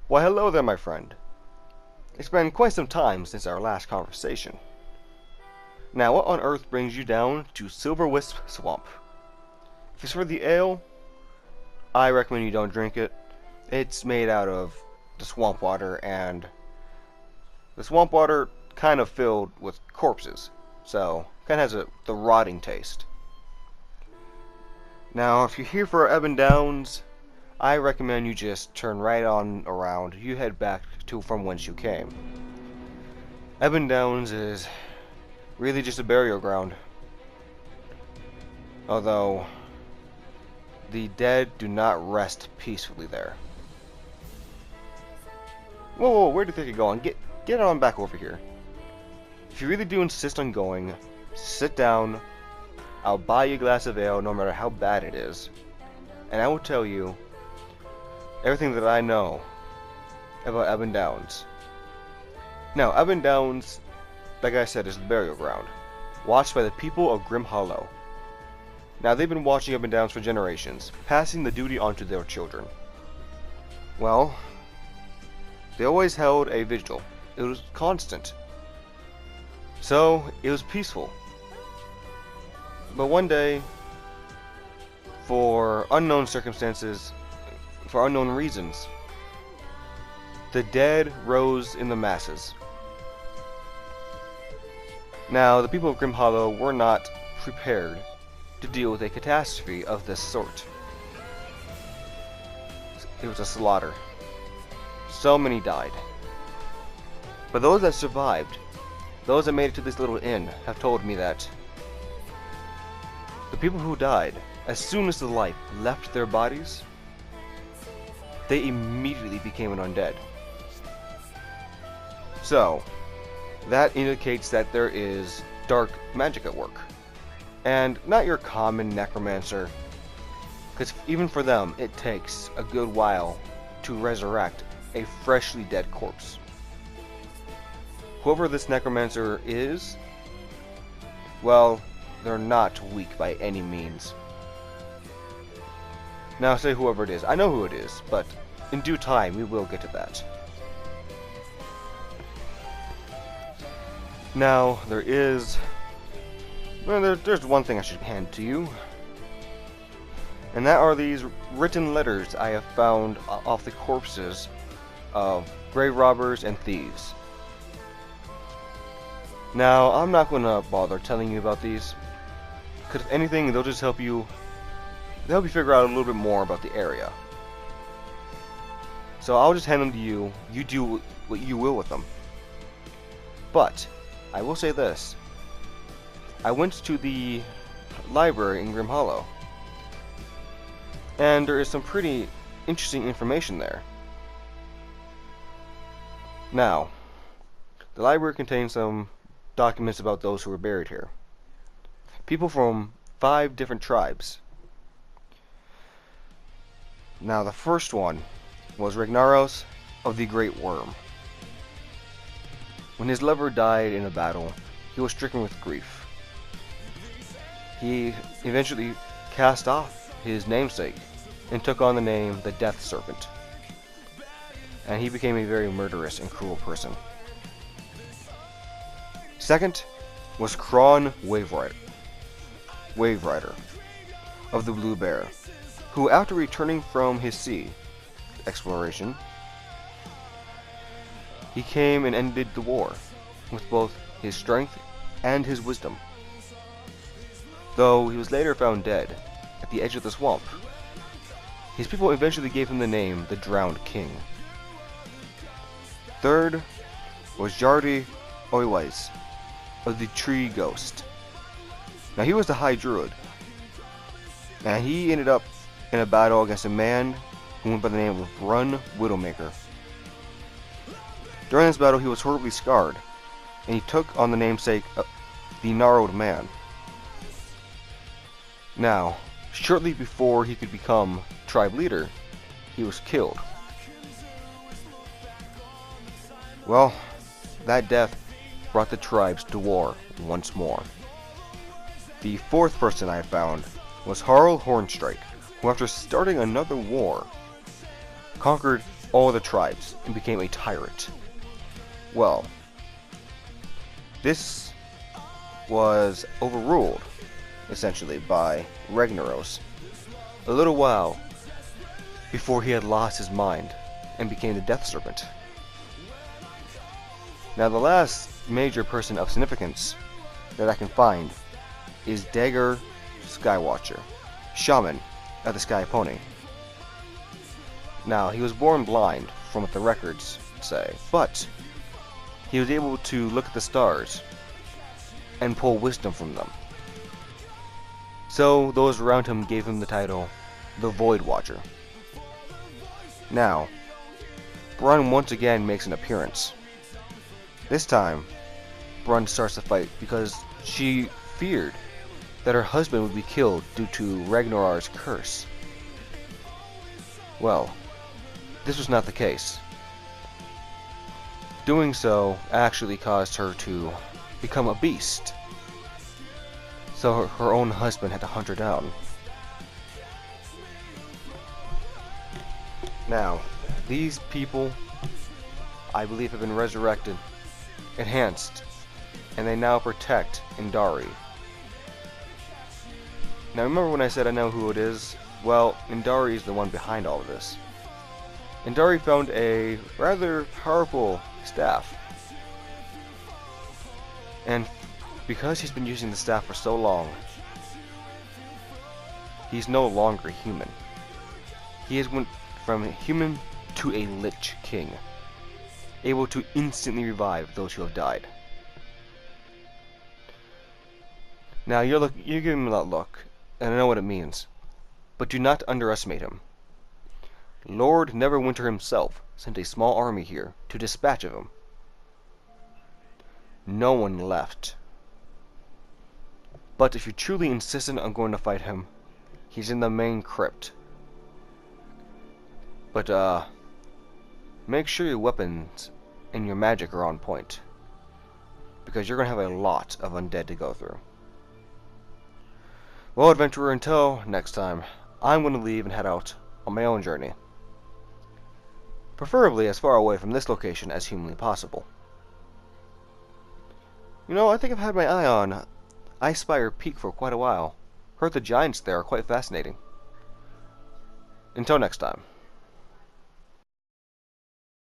Why, hello there, my friend. It's been quite some time since our last conversation. Now, what on earth brings you down to Silver Wisp Swamp? If it's for the ale, I recommend you don't drink it. It's made out of the swamp water, and the swamp water kind of filled with corpses, so kind of has the rotting taste. Now, if you're here for Ebon Downs, I recommend you just turn right on around. You head back to from whence you came. Ebon Downs is really just a burial ground. Although the dead do not rest peacefully there. Whoa, where do you think you're going? Get on back over here. If you really do insist on going, sit down. I'll buy you a glass of ale no matter how bad it is. And I will tell you everything that I know about Ebon Downs. Now, Ebon Downs, like I said, is the burial ground, watched by the people of Grim Hollow. Now, they've been watching Ebon Downs for generations, passing the duty on to their children. Well, they always held a vigil. It was constant. So, it was peaceful. But one day, for unknown circumstances, for unknown reasons, the dead rose in the masses. Now, the people of Grim Hollow were not prepared to deal with a catastrophe of this sort. It was a slaughter. So many died. But those that survived, those that made it to this little inn, have told me that the people who died, as soon as the life left their bodies, they immediately became an undead. So, that indicates that there is dark magic at work. And not your common necromancer, because even for them, it takes a good while to resurrect a freshly dead corpse. Whoever this necromancer is, well, they're not weak by any means. Now, say whoever it is. I know who it is, but in due time, we will get to that. Now, there's one thing I should hand to you. And that are these written letters I have found off the corpses of grave robbers and thieves. Now, I'm not going to bother telling you about these, because if anything, they'll help you figure out a little bit more about the area. So I'll just hand them to you. You do what you will with them. But I will say this. I went to the library in Grim Hollow, and there is some pretty interesting information there. Now, the library contains some documents about those who were buried here. People from 5 different tribes. Now, the first one was Ragnaros of the Great Worm. When his lover died in a battle, he was stricken with grief. He eventually cast off his namesake and took on the name the Death Serpent. And he became a very murderous and cruel person. Second was Kron Waverider of the Blue Bear, who, after returning from his sea exploration, he came and ended the war with both his strength and his wisdom. Though he was later found dead at the edge of the swamp, his people eventually gave him the name the Drowned King. Third was Jardi Oiwais of the Tree Ghost. Now, he was the High Druid, and he ended up in a battle against a man who went by the name of Brun Widowmaker. During this battle, he was horribly scarred, and he took on the namesake of the Gnarled Man. Now, shortly before he could become tribe leader, he was killed. Well, that death brought the tribes to war once more. The fourth person I found was Harl Hornstrike, who, after starting another war, conquered all the tribes and became a tyrant. Well, this was overruled, essentially, by Ragnaros a little while before he had lost his mind and became the Death Serpent. Now, the last major person of significance that I can find is Dagger Skywatcher, Shaman of the Sky Pony. Now, he was born blind, from what the records say, but he was able to look at the stars and pull wisdom from them. So, those around him gave him the title, the Void Watcher. Now, Brun once again makes an appearance. This time, Brun starts the fight because she feared that her husband would be killed due to Ragnar's curse. Well, this was not the case. Doing so actually caused her to become a beast. So her own husband had to hunt her down. Now, these people, I believe, have been resurrected, enhanced, and they now protect Indari. Now, remember when I said I know who it is? Well, Indari is the one behind all of this. Indari found a rather powerful staff. And because he's been using the staff for so long, he's no longer human. He has went from human to a Lich King, able to instantly revive those who have died. Now you're giving him that look, and I know what it means, but do not underestimate him. Lord NeverWinter himself sent a small army here to dispatch of him. No one left. But if you're truly insistent on going to fight him, he's in the main crypt. But make sure your weapons and your magic are on point, because you're going to have a lot of undead to go through. Well, adventurer, until next time, I'm going to leave and head out on my own journey. Preferably as far away from this location as humanly possible. You know, I think I've had my eye on Icespire Peak for quite a while. Heard the giants there are quite fascinating. Until next time.